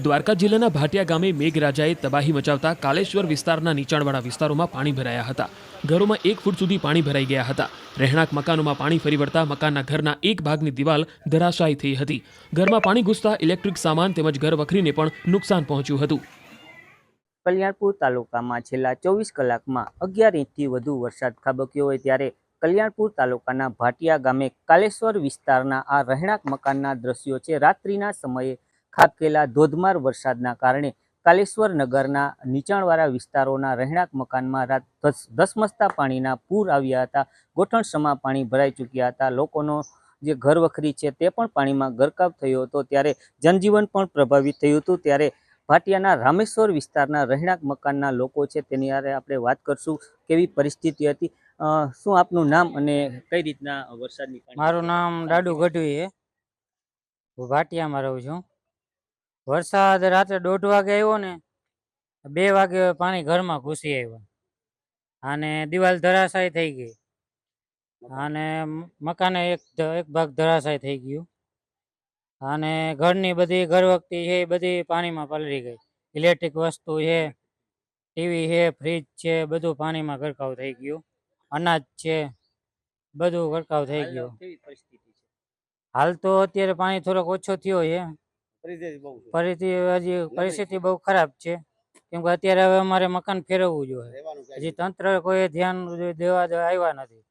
દ્વારકા જિલ્લાના ભાટિયા ગામે મેઘરાજાએ તબાહી મચાવતા કાલેશ્વર વિસ્તારના નીચાણવાળા વિસ્તારોમાં પાણી ભરાયા હતા। ઘરોમાં 1 ફૂટ સુધી પાણી ભરાઈ ગયા હતા। રહેણાંક મકાનોમાં પાણી ફરી વળતા મકાનના ઘરના એક ભાગની દિવાલ ધરાશાયી થઈ હતી। ઘરમાં પાણી ઘૂસતા ઇલેક્ટ્રિક સામાન તેમજ ઘર વખરીને પણ નુકસાન પહોંચ્યું હતું। કલ્યાણપુર તાલુકામાં છેલ્લા 24 કલાકમાં 11 ઇંચથી વધુ વરસાદ ખાબક્યો હોય ત્યારે કલ્યાણપુર તાલુકાના ભાટિયા ગામે કાલેશ્વર વિસ્તારના આ રહેણાંક મકાનના દ્રશ્યો છે। રાત્રિના સમયે ખાબકેલા ધોધમાર વરસાદના કારણે કાલેશ્વર નગરના નીચાણવાળા વિસ્તારોના રહેણાંક મકાનમાં ધસમસતા પાણીના પૂર આવ્યા હતા। ગોઠણસમા પાણી ભરાઈ ચૂક્યા હતા। લોકોનો જે ઘર વખરી છે તે પણ પાણીમાં ગરકાવ થયો હતો, ત્યારે જનજીવન પણ પ્રભાવિત થયું હતું। ત્યારે ભાટિયાના રામેશ્વર વિસ્તારના રહેણાંક મકાનના લોકો છે તેની હારે આપણે વાત કરશું, કેવી પરિસ્થિતિ હતી। શું આપનું નામ અને કઈ રીતના વરસાદની પાણી? મારું નામ દાડુ ગઢવી છે, હું ભાટિયામાં રહું છું। વરસાદ રાત્રે 1:30 વાગે આવ્યો ને 2 વાગે પાણી ઘરમાં ઘૂસી આવ્યા અને દિવાલ ધરાશાયી થઈ ગઈ અને મકાને એક ભાગ ધરાશાયી થઈ ગયું અને ઘરની બધી ઘરવખરી છે એ બધી પાણીમાં પલળી ગઈ। ઇલેક્ટ્રિક વસ્તુ છે, ટીવી છે, ફ્રીજ છે, બધું પાણીમાં ગરકાવ થઈ ગયું। અનાજ છે બધું ગરકાવ થઈ ગયું। કેવી પરિસ્થિતિ છે? હાલ તો અત્યારે પાણી થોડોક ઓછો થયો છે, પરિસ્થિતિ બહુ ખરાબ છે, કેમ કે અત્યારે હવે અમારે મકાન ફેરવવું જોઈએ। હજી તંત્ર કોઈ ધ્યાન દેવા આવ્યા નથી।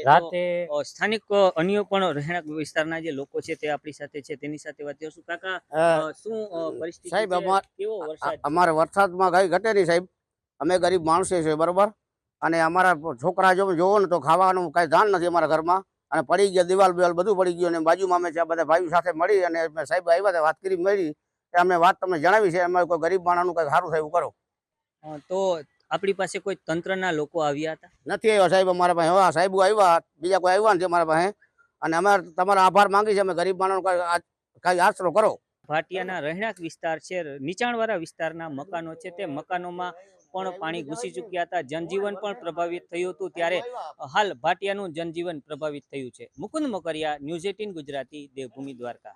રાતે સ્થાનિક અન્ય પણ રહેણાંક વિસ્તારના જે લોકો છે તે આપણી સાથે છે, તેની સાથે વાત કરશું। કાકા, શું પરિસ્થિતિ સાહેબ, છે? કેવો વરસાદ છે? અમારે વરસાદમાં કઈ ઘટે નહીં સાહેબ। અમે ગરીબ માણસે છે, બરોબર, અને અમારા છોકરા જોવો ને તો ખાવાનું કઈ ધાન નથી અમારા ઘરમાં, અને પડી ગયા દિવાલ બિવાલ બધું પડી ગયું। અને બાજુમાં અમે બધા ભાઈઓ સાથે મળી અને સાહેબ આવ્યા હતા, વાત કરી મળી કે અમે વાત તમને જણાવી છે, અમે કોઈ ગરીબ માણસનું કઈ સારું થયું કરો। તો આપણી પાસે કોઈ તંત્રના લોકો આવ્યા હતા? નથી આવ્યા સાહેબ અમારા પાસે। હા, સાહેબ આવ્યા, બીજા કોઈ આવ્યા નથી અમારા પાસે, અને અમે તમારો આભાર માંગી છે, અમે ગરીબ માણસનો કઈ આશરો કરો। ભાટિયાના રહેણાંક વિસ્તાર છે, નીચાણવાળા વિસ્તારના મકાનો છે, તે મકાનોમાં પણ પાણી ઘૂસી ચૂક્યા હતા। જનજીવન પણ પ્રભાવિત થયું હતું, ત્યારે હાલ ભાટિયાનું જનજીવન પ્રભાવિત થયું છે। મુકુંદ મોકરિયા, ન્યૂઝ 18 ગુજરાતી, દેવભૂમિ દ્વારકા।